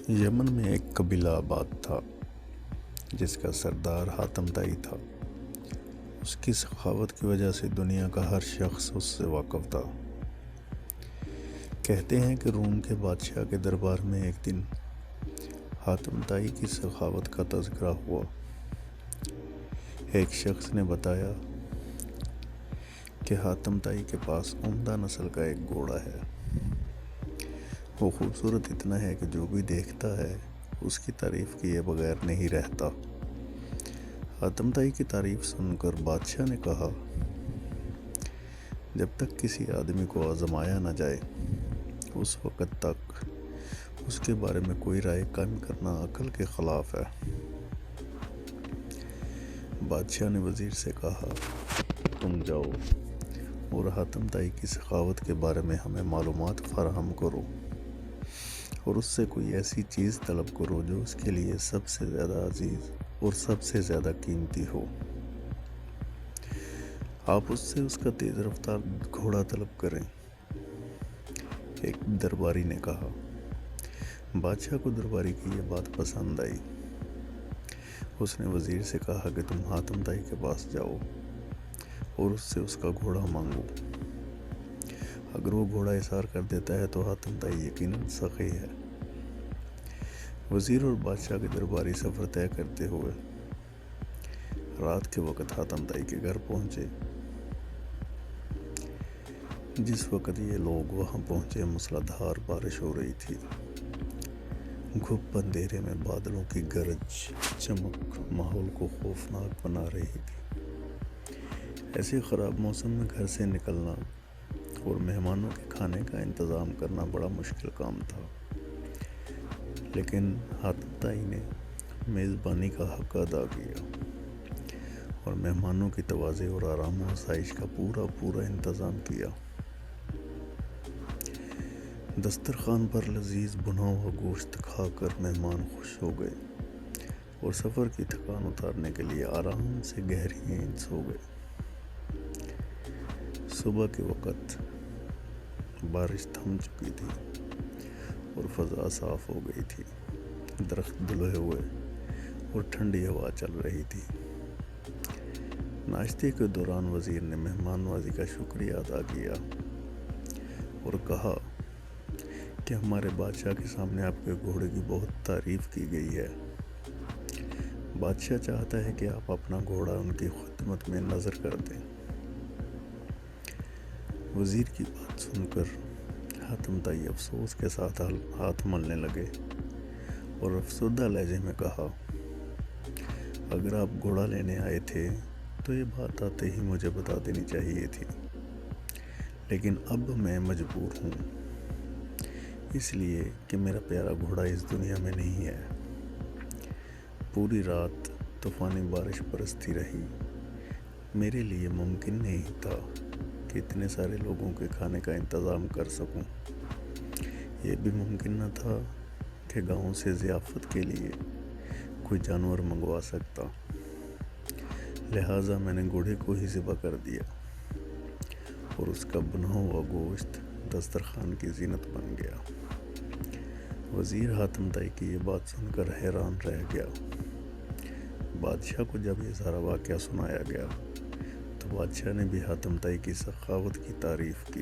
یمن میں ایک قبیلہ آباد تھا جس کا سردار حاتم طائی تھا۔ اس کی سخاوت کی وجہ سے دنیا کا ہر شخص اس سے واقف تھا۔ کہتے ہیں کہ روم کے بادشاہ کے دربار میں ایک دن حاتم طائی کی سخاوت کا تذکرہ ہوا۔ ایک شخص نے بتایا کہ حاتم طائی کے پاس عمدہ نسل کا ایک گھوڑا ہے۔ وہ خوبصورت اتنا ہے کہ جو بھی دیکھتا ہے اس کی تعریف کیے بغیر نہیں رہتا۔ حاتم طائی کی تعریف سن کر بادشاہ نے کہا، جب تک کسی آدمی کو آزمایا نہ جائے اس وقت تک اس کے بارے میں کوئی رائے قائم کرنا عقل کے خلاف ہے۔ بادشاہ نے وزیر سے کہا، تم جاؤ اور حاتم طائی کی سخاوت کے بارے میں ہمیں معلومات فراہم کرو اور اس سے کوئی ایسی چیز طلب کرو جو اس کے لیے سب سے زیادہ عزیز اور سب سے زیادہ قیمتی ہو۔ آپ اس سے اس کا تیز رفتار گھوڑا طلب کریں۔ ایک درباری نے کہا۔ بادشاہ کو درباری کی یہ بات پسند آئی۔ اس نے وزیر سے کہا کہ تم حاتم طائی کے پاس جاؤ اور اس سے اس کا گھوڑا مانگو۔ اگر وہ گھوڑا اصرار کر دیتا ہے تو حاتم طائی یقیناً سخی ہے۔ وزیر اور بادشاہ کے درباری سفر طے کرتے ہوئے رات کے وقت حاتم طائی کے گھر پہنچے۔ جس وقت یہ لوگ وہاں پہنچے موسلا دھار بارش ہو رہی تھی۔ گھپ اندھیرے میں بادلوں کی گرج چمک ماحول کو خوفناک بنا رہی تھی۔ ایسے خراب موسم میں گھر سے نکلنا اور مہمانوں کے کھانے کا انتظام کرنا بڑا مشکل کام تھا، لیکن حاتم طائی نے میزبانی کا حق ادا کیا اور مہمانوں کی تواضع اور آرام و آسائش کا پورا انتظام کیا۔ دسترخوان پر لذیذ بنا ہوا گوشت کھا کر مہمان خوش ہو گئے اور سفر کی تھکان اتارنے کے لیے آرام سے گہری نیند سو گئے۔ صبح کے وقت بارش تھم چکی تھی اور فضا صاف ہو گئی تھی۔ درخت دھلے ہوئے اور ٹھنڈی ہوا چل رہی تھی۔ ناشتے کے دوران وزیر نے مہمان نوازی کا شکریہ ادا کیا اور کہا کہ ہمارے بادشاہ کے سامنے آپ کے گھوڑے کی بہت تعریف کی گئی ہے۔ بادشاہ چاہتا ہے کہ آپ اپنا گھوڑا ان کی خدمت میں نظر کر دیں۔ وزیر کی بات سن کر حاتم طائی افسوس کے ساتھ ہاتھ ملنے لگے اور افسردہ لہجے میں کہا، اگر آپ گھوڑا لینے آئے تھے تو یہ بات آتے ہی مجھے بتا دینی چاہیے تھی، لیکن اب میں مجبور ہوں، اس لیے کہ میرا پیارا گھوڑا اس دنیا میں نہیں ہے۔ پوری رات طوفانی بارش برستی رہی۔ میرے لیے ممکن نہیں تھا کہ اتنے سارے لوگوں کے کھانے کا انتظام کر سکوں۔ یہ بھی ممکن نہ تھا کہ گاؤں سے ضیافت کے لیے کوئی جانور منگوا سکتا، لہٰذا میں نے گھوڑے کو ہی ذبح کر دیا اور اس کا بنا ہوا گوشت دسترخوان کی زینت بن گیا۔ وزیر حاتم طائی کی یہ بات سن کر حیران رہ گیا۔ بادشاہ کو جب یہ سارا واقعہ سنایا گیا تو بادشاہ نے بھی حاتم طائی کی سخاوت کی تعریف کی۔